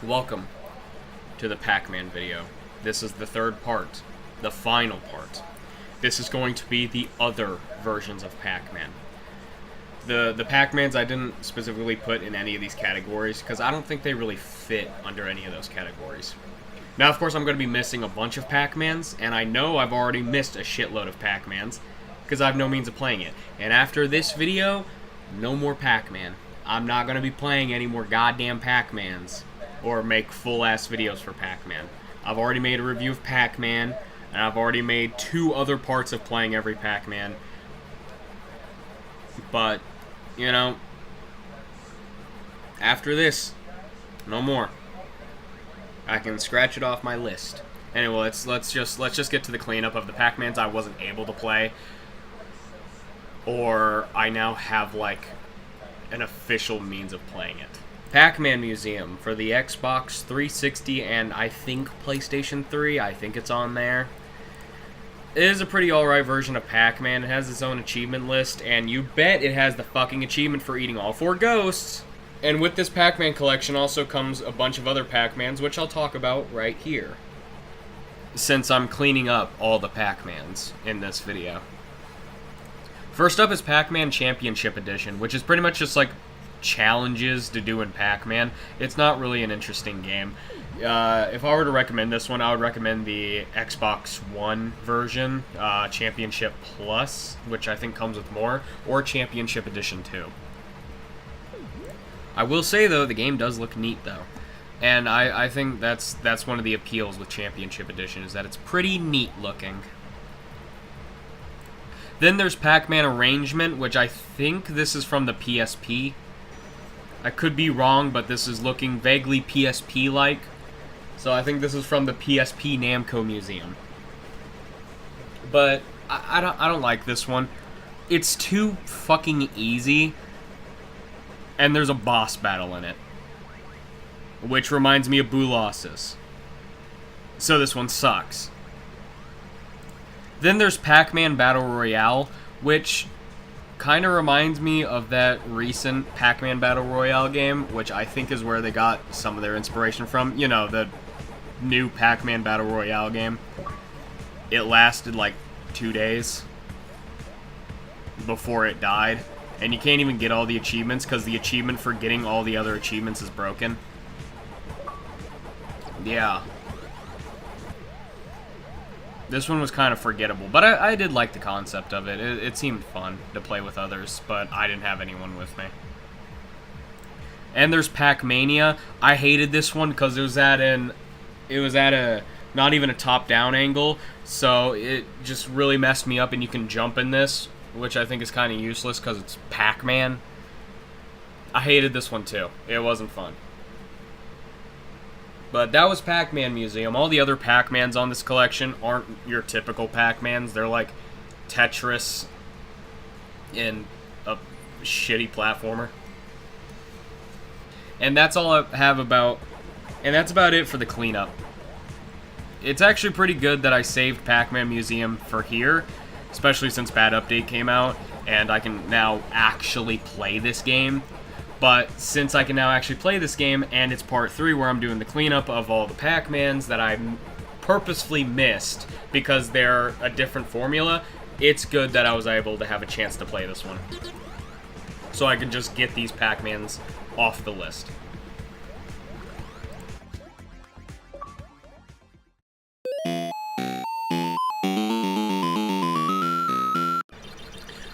Welcome to the Pac-Man video. This is the third part, the final part. This is going to be the other versions of Pac-Man. The Pac-Mans I didn't specifically put in any of these categories because I don't think they really fit under any of those categories. Now, of course, I'm going to be missing a bunch of Pac-Mans, and I know I've already missed a shitload of Pac-Mans because I have no means of playing it. And after this video, no more Pac-Man. I'm not going to be playing any more goddamn Pac-Mans or make full-ass videos for Pac-Man. I've already made a review of Pac-Man, and I've already made 2 other parts of playing every Pac-Man. But, you know, after this, no more. I can scratch it off my list. Anyway, let's just get to the cleanup of the Pac-Mans I wasn't able to play, or I now have like an official means of playing it. Pac-Man Museum for the Xbox 360 and I think PlayStation 3. I think it's on there. It is a pretty alright version of Pac-Man. It has its own achievement list, and you bet it has the fucking achievement for eating all 4 ghosts. And with this Pac-Man collection also comes a bunch of other Pac-Mans, which I'll talk about right here, since I'm cleaning up all the Pac-Mans in this video. First up is Pac-Man Championship Edition, which is pretty much just like challenges to do in Pac-Man. It's not really an interesting game. If I were to recommend this one, I would recommend the Xbox One version, Championship Plus, which I think comes with more, or Championship Edition 2. I will say, though, the game does look neat, though. And I think that's one of the appeals with Championship Edition, is that it's pretty neat looking. Then there's Pac-Man Arrangement, which I think this is from the PSP. I could be wrong, but this is looking vaguely PSP-like. So I think this is from the PSP Namco Museum. But I don't like this one. It's too fucking easy. And there's a boss battle in it, which reminds me of Boolossus. So this one sucks. Then there's Pac-Man Battle Royale, which kind of reminds me of that recent Pac-Man Battle Royale game, which I think is where they got some of their inspiration from. You know, the new Pac-Man Battle Royale game. It lasted like 2 days before it died. And you can't even get all the achievements because the achievement for getting all the other achievements is broken. Yeah. This one was kind of forgettable, but I did like the concept of it. It seemed fun to play with others, but I didn't have anyone with me. And there's Pac-Mania. I hated this one because it was at a not even a top-down angle, so it just really messed me up. And you can jump in this, which I think is kind of useless because it's Pac-Man. I hated this one too. It wasn't fun. But that was Pac-Man Museum. All the other Pac-Mans on this collection aren't your typical Pac-Mans. They're like Tetris in a shitty platformer. And that's all I have about... And that's about it for the cleanup. It's actually pretty good that I saved Pac-Man Museum for here, especially since Bad Update came out, and I can now actually play this game. But since I can now actually play this game, and it's part 3 where I'm doing the cleanup of all the Pac-Mans that I purposefully missed because they're a different formula, it's good that I was able to have a chance to play this one. So I can just get these Pac-Mans off the list.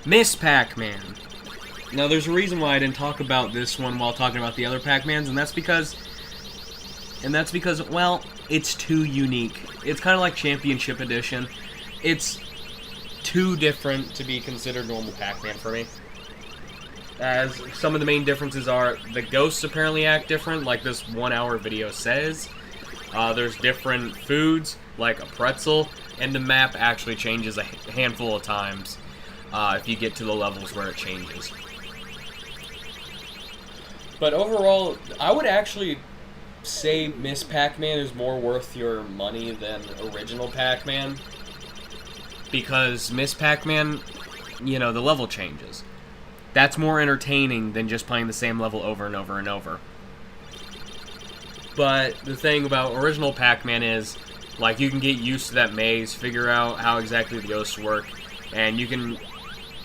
Miss Pac-Man. Now, there's a reason why I didn't talk about this one while talking about the other Pac-Mans, and that's because, well, it's too unique. It's kind of like Championship Edition. It's too different to be considered normal Pac-Man for me. As some of the main differences are, the ghosts apparently act different, like this 1-hour video says. There's different foods, like a pretzel, and the map actually changes a handful of times if you get to the levels where it changes. But overall, I would actually say Miss Pac-Man is more worth your money than original Pac-Man. Because Miss Pac-Man, you know, the level changes. That's more entertaining than just playing the same level over and over and over. But the thing about original Pac-Man is, like, you can get used to that maze, figure out how exactly the ghosts work, and you can,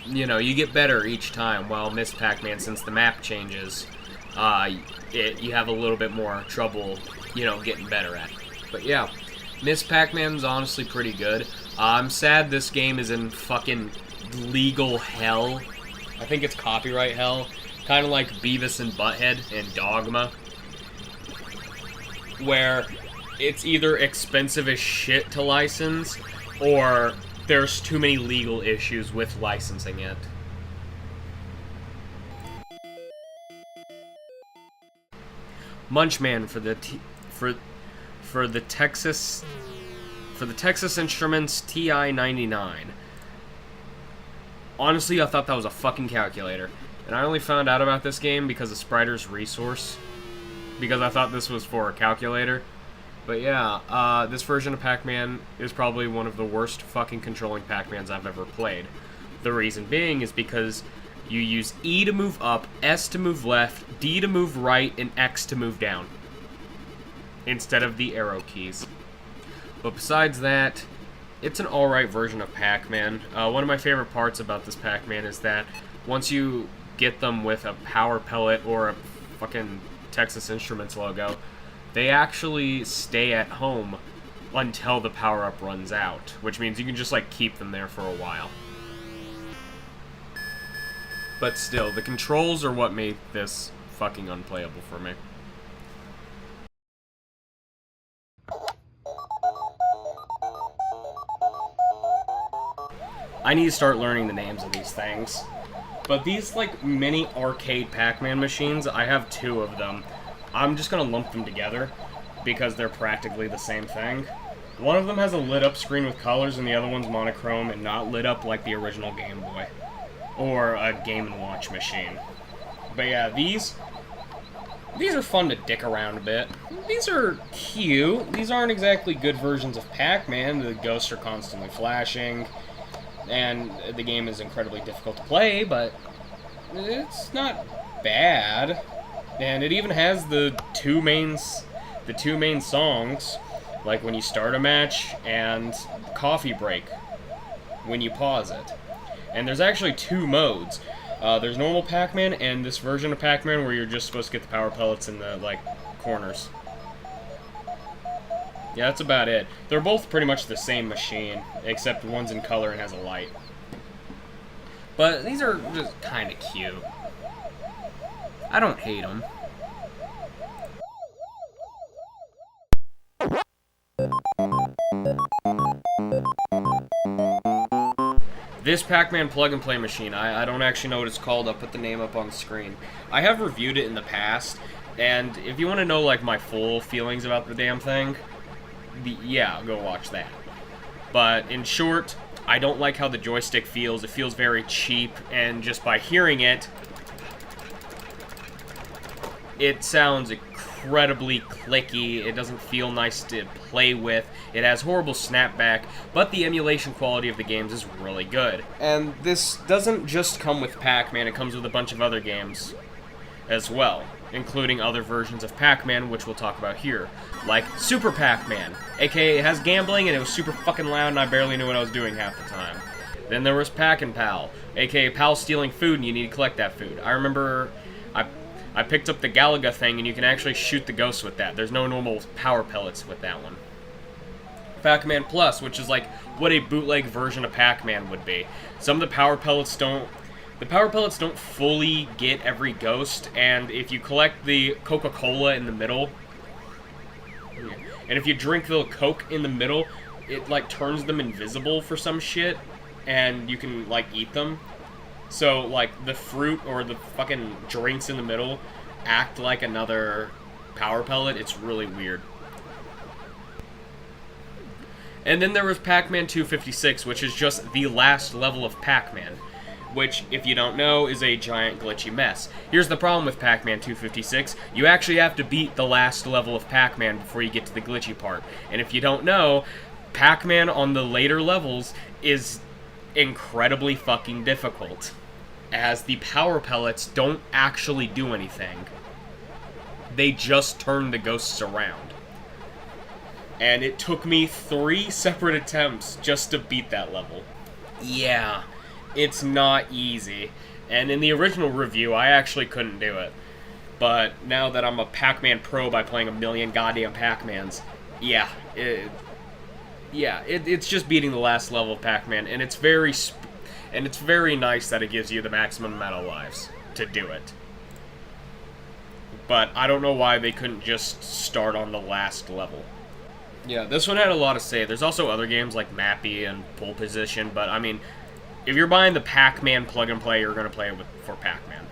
you know, you get better each time. While Miss Pac-Man, since the map changes, you have a little bit more trouble, you know, getting better at it. But yeah, Miss Pac-Man's honestly pretty good. I'm sad this game is in fucking legal hell. I think it's copyright hell. Kind of like Beavis and Butthead and Dogma, where it's either expensive as shit to license, or there's too many legal issues with licensing it. Munchman for the Texas Instruments TI-99. Honestly, I thought that was a fucking calculator. And I only found out about this game because of Spriter's Resource. Because I thought this was for a calculator. But yeah, this version of Pac-Man is probably one of the worst fucking controlling Pac-Mans I've ever played. The reason being is because you use E to move up, S to move left, D to move right, and X to move down, instead of the arrow keys. But besides that, it's an alright version of Pac-Man. One of my favorite parts about this Pac-Man is that once you get them with a power pellet or a fucking Texas Instruments logo, they actually stay at home until the power-up runs out, which means you can just, like, keep them there for a while. But still, the controls are what made this fucking unplayable for me. I need to start learning the names of these things. But these, like, mini arcade Pac-Man machines, I have two of them. I'm just gonna lump them together because they're practically the same thing. One of them has a lit-up screen with colors, and the other one's monochrome and not lit up like the original Game Boy. Or a Game & Watch machine. But yeah, these are fun to dick around a bit. These are cute. These aren't exactly good versions of Pac-Man. The ghosts are constantly flashing, and the game is incredibly difficult to play, but it's not bad. And it even has the two main songs, like when you start a match and coffee break when you pause it. And there's actually two modes. There's normal Pac-Man and this version of Pac-Man where you're just supposed to get the power pellets in the, like, corners. Yeah, that's about it. They're both pretty much the same machine, except one's in color and has a light. But these are just kind of cute. I don't hate them. This Pac-Man plug-and-play machine, I don't actually know what it's called. I'll put the name up on the screen. I have reviewed it in the past, and if you want to know, like, my full feelings about the damn thing, yeah, go watch that. But in short, I don't like how the joystick feels. It feels very cheap, and just by hearing it, it sounds incredibly clicky. It doesn't feel nice to play with. It has horrible snapback, but the emulation quality of the games is really good. And this doesn't just come with Pac-Man, it comes with a bunch of other games as well, including other versions of Pac-Man, which we'll talk about here, like Super Pac-Man, aka it has gambling and it was super fucking loud and I barely knew what I was doing half the time. Then there was Pac-and-Pal, aka Pal stealing food and you need to collect that food. I remember I picked up the Galaga thing, and you can actually shoot the ghosts with that. There's no normal power pellets with that one. Pac-Man Plus, which is like what a bootleg version of Pac-Man would be. Some of the power pellets don't fully get every ghost, and if you collect the Coca-Cola in the middle, and if you drink the Coke in the middle, it, like, turns them invisible for some shit, and you can, like, eat them. So, like, the fruit or the fucking drinks in the middle act like another power pellet. It's really weird. And then there was Pac-Man 256, which is just the last level of Pac-Man, which, if you don't know, is a giant glitchy mess. Here's the problem with Pac-Man 256. You actually have to beat the last level of Pac-Man before you get to the glitchy part. And if you don't know, Pac-Man on the later levels is incredibly fucking difficult, as the power pellets don't actually do anything. they just turned the ghosts around. And it took me 3 separate attempts just to beat that level. Yeah, it's not easy. And in the original review, I actually couldn't do it. But now that I'm a Pac-Man pro by playing a million goddamn Pac-Mans, yeah, it's just beating the last level of Pac-Man, and it's very nice that it gives you the maximum amount of lives to do it. But I don't know why they couldn't just start on the last level. Yeah, this one had a lot to say. There's also other games like Mappy and Pole Position, but I mean, if you're buying the Pac-Man plug and play, you're going to play it for Pac-Man.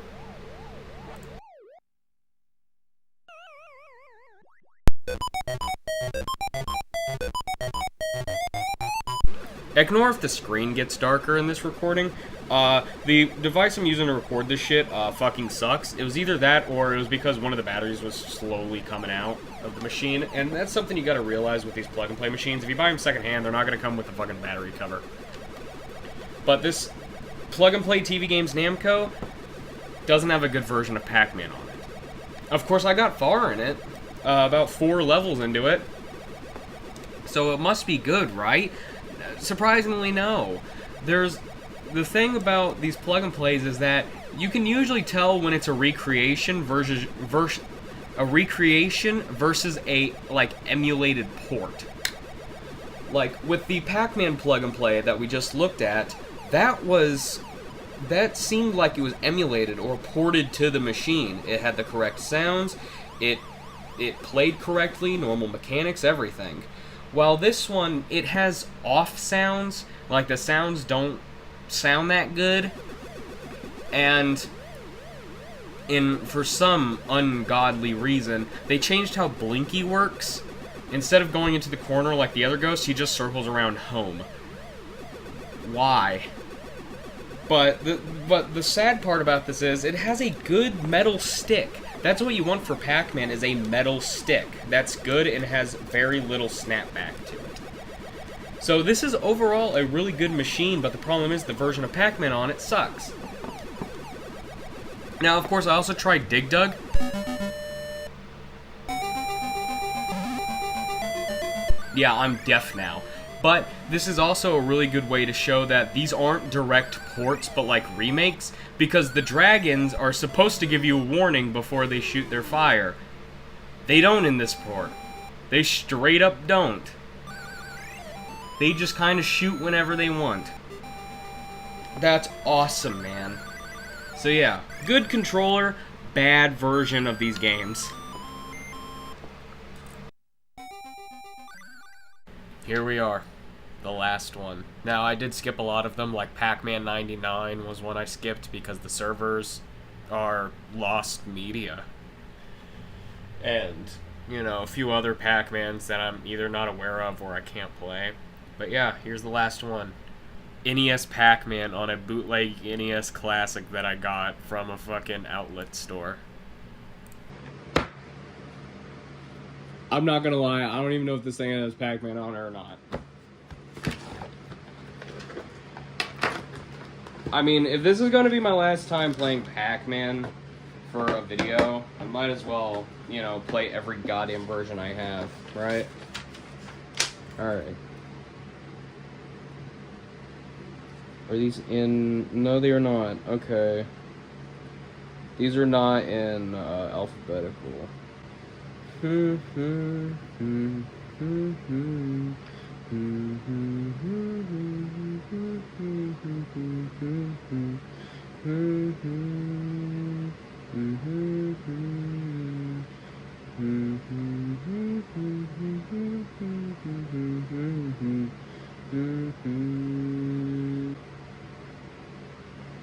Ignore if the screen gets darker in this recording. The device I'm using to record this shit fucking sucks. It was either that or it was because one of the batteries was slowly coming out of the machine, and that's something you gotta realize with these plug-and-play machines. If you buy them secondhand, they're not gonna come with the fucking battery cover. But this plug-and-play TV Games Namco doesn't have a good version of Pac-Man on it. Of course, I got far in it, about 4 levels into it, so it must be good, right? Surprisingly, no. There's the thing about these plug and plays is that you can usually tell when it's a recreation versus a like emulated port. Like with the Pac-Man plug and play that we just looked at, that seemed like it was emulated or ported to the machine. It had the correct sounds, it played correctly, normal mechanics, everything. While this one, it has off sounds, like the sounds don't sound that good, and for some ungodly reason, they changed how Blinky works. Instead of going into the corner like the other ghost, he just circles around home. Why? But the sad part about this is, it has a good metal stick. That's what you want for Pac-Man, is a metal stick. That's good and has very little snapback to it. So this is overall a really good machine, but the problem is the version of Pac-Man on it sucks. Now, of course, I also tried Dig Dug. Yeah, I'm deaf now. But this is also a really good way to show that these aren't direct ports, but like remakes, because the dragons are supposed to give you a warning before they shoot their fire. They don't in this port. They straight up don't. They just kind of shoot whenever they want. That's awesome, man. So yeah, good controller, bad version of these games. Here we are. The last one. Now, I did skip a lot of them, like Pac-Man 99 was one I skipped because the servers are lost media. And, you know, a few other Pac-Mans that I'm either not aware of or I can't play. But yeah, here's the last one. NES Pac-Man on a bootleg NES Classic that I got from a fucking outlet store. I'm not gonna lie, I don't even know if this thing has Pac-Man on it or not. I mean, if this is going to be my last time playing Pac-Man for a video, I might as well, you know, play every goddamn version I have, right? Alright. Are these in... No, they are not. Okay. These are not in alphabetical.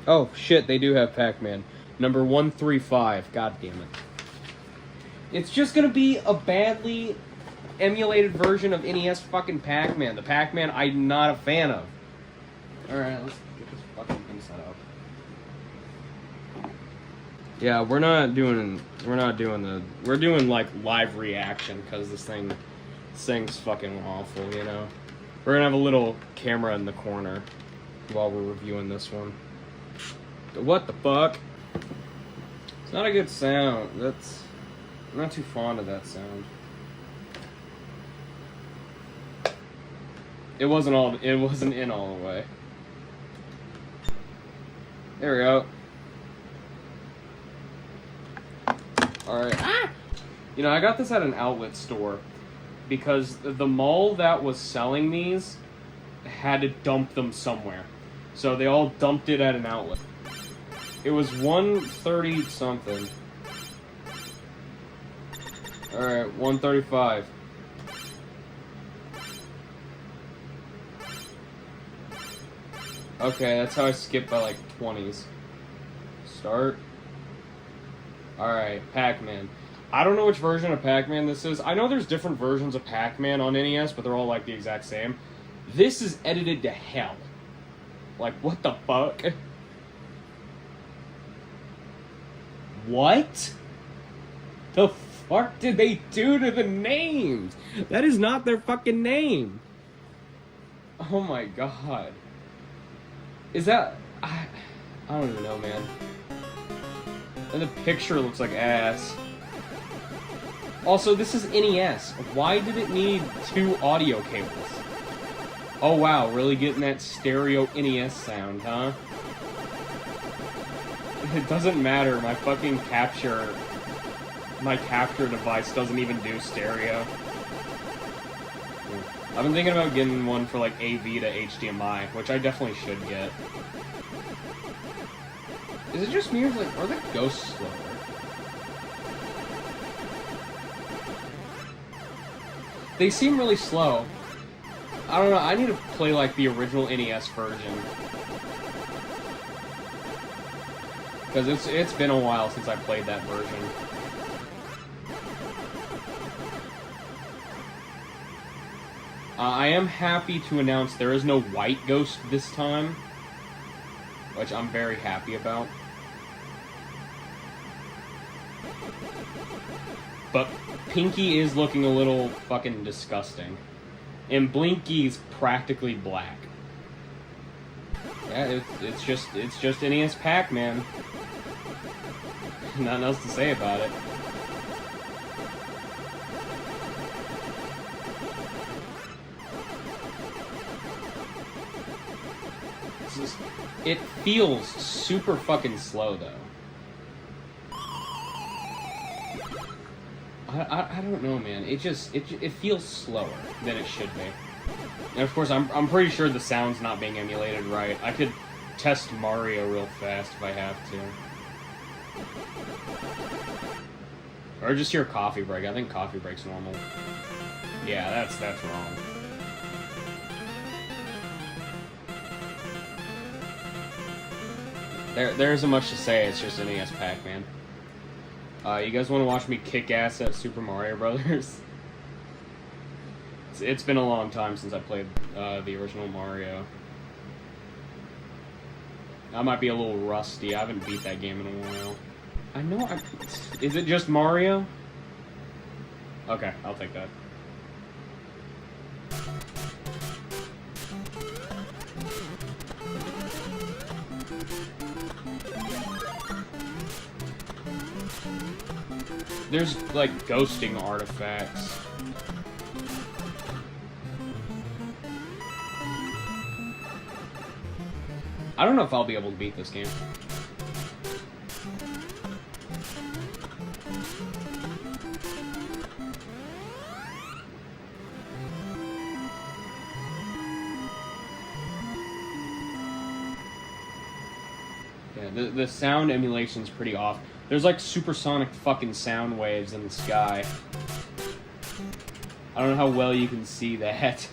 Oh, shit, they do have Pac-Man. Number 135. God damn it. It's just gonna be a badly emulated version of NES fucking Pac-Man. The Pac-Man I'm not a fan of. Alright, let's get this fucking thing set up. Yeah, we're doing like live reaction because this thing's fucking awful, you know. We're gonna have a little camera in the corner while we're reviewing this one. What the fuck? It's not a good sound. I'm not too fond of that sound. It wasn't in all the way. There we go. Alright. Ah! You know, I got this at an outlet store because the mall that was selling these had to dump them somewhere. So they all dumped it at an outlet. It was 130 something. Alright, 135. Okay, that's how I skip by like 20s. Start. Alright, Pac-Man. I don't know which version of Pac-Man this is. I know there's different versions of Pac-Man on NES, but they're all like the exact same. This is edited to hell. Like, what the fuck? What? The fuck did they do to the names? That is not their fucking name. Oh my god. Is that... I don't even know, man. And the picture looks like ass. Also, this is NES. Why did it need 2 audio cables? Oh wow, really getting that stereo NES sound, huh? It doesn't matter, my fucking capture device doesn't even do stereo. I've been thinking about getting one for like AV to HDMI, which I definitely should get. Is it just me or like, are the ghosts slower? They seem really slow. I don't know, I need to play like the original NES version. Because it's been a while since I played that version. I am happy to announce there is no white ghost this time, which I'm very happy about. But Pinky is looking a little fucking disgusting. And Blinky's practically black. Yeah, it's just NES Pac-Man. Nothing else to say about it. It feels super fucking slow though. I don't know, man. It feels slower than it should be. And of course, I'm pretty sure the sound's not being emulated right. I could test Mario real fast if I have to. Or just hear coffee break. I think coffee break's normal. Yeah, that's wrong. There isn't much to say. It's just NES Pac-Man. You guys want to watch me kick ass at Super Mario Brothers? It's been a long time since I played the original Mario. I might be a little rusty. I haven't beat that game in a while. I know is it just Mario? Okay, I'll take that. There's, like, ghosting artifacts. I don't know if I'll be able to beat this game. Yeah, the sound emulation's pretty off. There's like supersonic fucking sound waves in the sky. I don't know how well you can see that.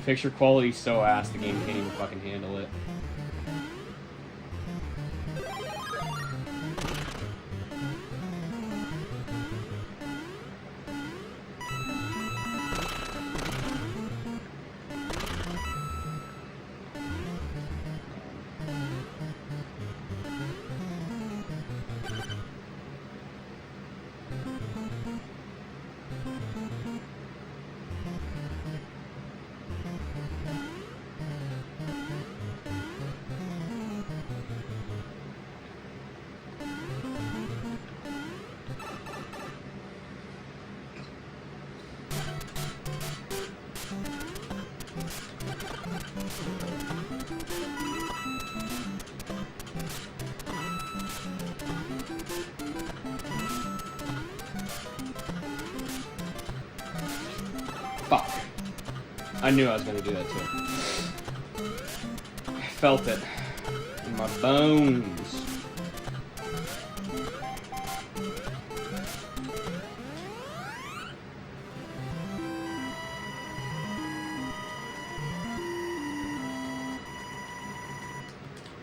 Picture quality's so ass, the game can't even fucking handle it. Fuck. I knew I was going to do that too. I felt it in my bones.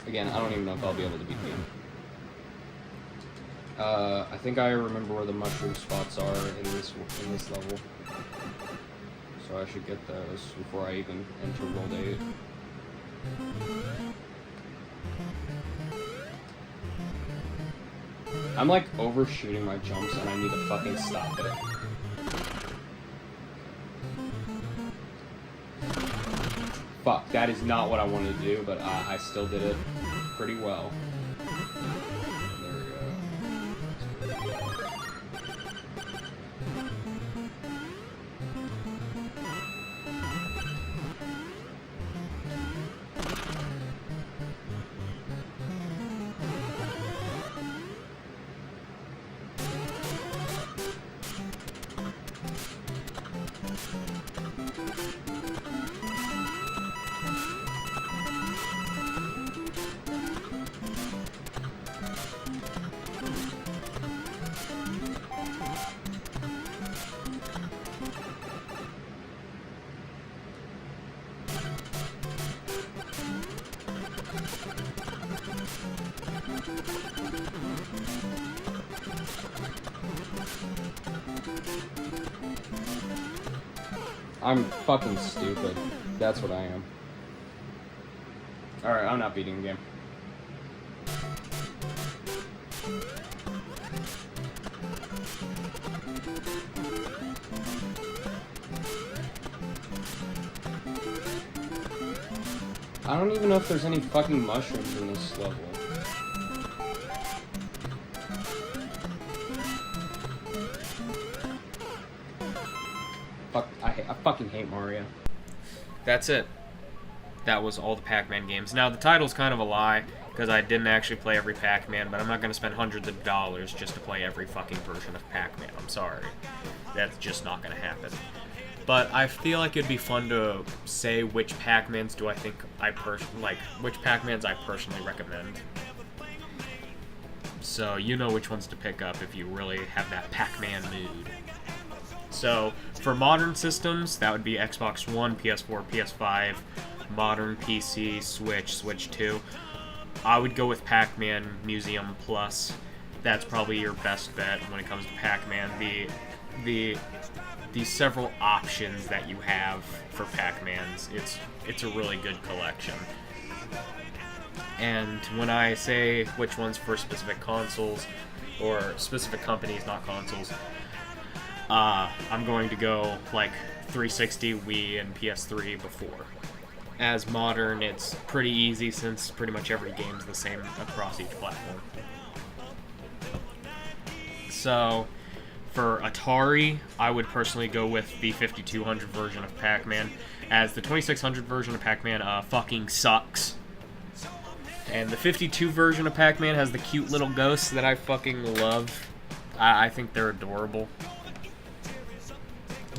Again, I don't even know if I'll be able to beat the game. I think I remember where the mushroom spots are in this level. So I should get those before I even enter World 8. I'm like overshooting my jumps and I need to fucking stop it. Fuck, that is not what I wanted to do, but I still did it pretty well. There we go. I'm fucking stupid. That's what I am. Alright, I'm not beating the game. I don't even know if there's any fucking mushrooms in this level. Fuck, I fucking hate Mario. That's it. That was all the Pac-Man games. Now, the title's kind of a lie, because I didn't actually play every Pac-Man, but I'm not going to spend hundreds of dollars just to play every fucking version of Pac-Man. I'm sorry. That's just not going to happen. But I feel like it'd be fun to say which Pac-Mans do I think which Pac-Mans I personally recommend. So you know which ones to pick up if you really have that Pac-Man mood. So for modern systems, that would be Xbox One, PS4, PS5, modern PC, Switch, Switch 2. I would go with Pac-Man Museum Plus. That's probably your best bet when it comes to Pac-Man. The several options that you have for Pac-Mans, it's a really good collection. And when I say which ones for specific consoles, or specific companies, not consoles, I'm going to go like 360, Wii, and PS3 before. As modern, it's pretty easy since pretty much every game's the same across each platform. So for Atari, I would personally go with the 5200 version of Pac-Man, as the 2600 version of Pac-Man fucking sucks. And the 52 version of Pac-Man has the cute little ghosts that I fucking love. I think they're adorable.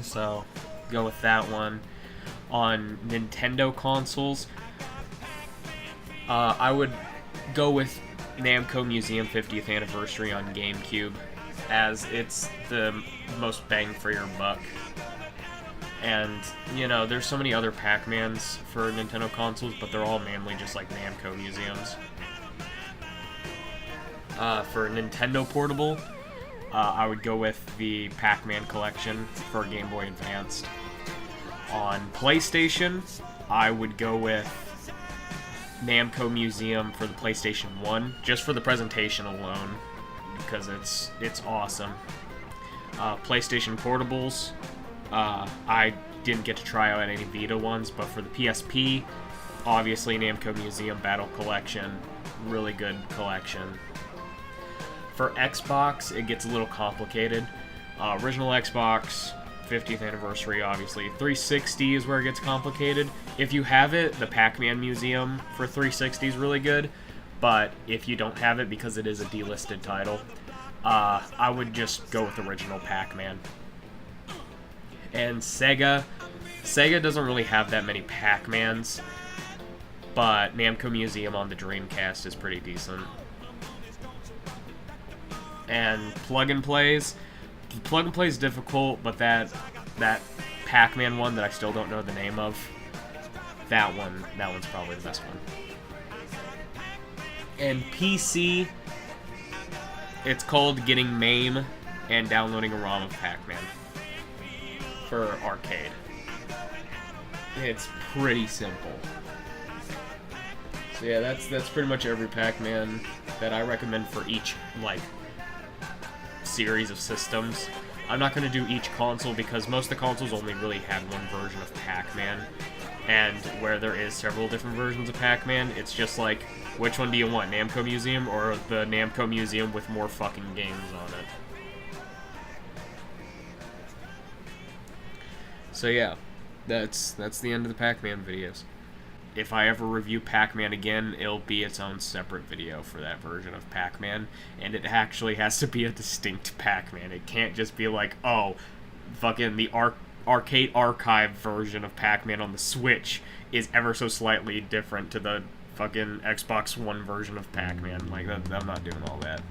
So, go with that one. On Nintendo consoles, I would go with Namco Museum 50th Anniversary on GameCube, as it's the most bang for your buck. And, you know, there's so many other Pac-Mans for Nintendo consoles, but they're all mainly just like Namco museums. For Nintendo Portable, I would go with the Pac-Man collection for Game Boy Advanced. On PlayStation, I would go with Namco Museum for the PlayStation 1, just for the presentation alone, because it's awesome. PlayStation Portables, I didn't get to try out any Vita ones, but for the PSP, obviously Namco Museum Battle Collection, really good collection. For Xbox, it gets a little complicated. Original Xbox, 50th anniversary, obviously. 360 is where it gets complicated. If you have it, the Pac-Man Museum for 360 is really good, but if you don't have it, because it is a delisted title, I would just go with original Pac-Man. And Sega doesn't really have that many Pac-Mans, but Namco Museum on the Dreamcast is pretty decent. And Plug and Plays is difficult, but that Pac-Man one that I still don't know the name of, that one's probably the best one. And PC, it's called getting MAME and downloading a ROM of Pac-Man for arcade. It's pretty simple. So yeah, that's pretty much every Pac-Man that I recommend for each, like, series of systems. I'm not going to do each console because most of the consoles only really had one version of Pac-Man, and where there is several different versions of Pac-Man, it's just like, which one do you want, Namco Museum or the Namco Museum with more fucking games on it? So yeah, that's the end of the Pac-Man videos. If I ever review Pac-Man again, it'll be its own separate video for that version of Pac-Man, and it actually has to be a distinct Pac-Man. It can't just be like, oh, fucking the arcade archive version of Pac-Man on the Switch is ever so slightly different to the fucking Xbox One version of Pac-Man. Like, I'm not doing all that.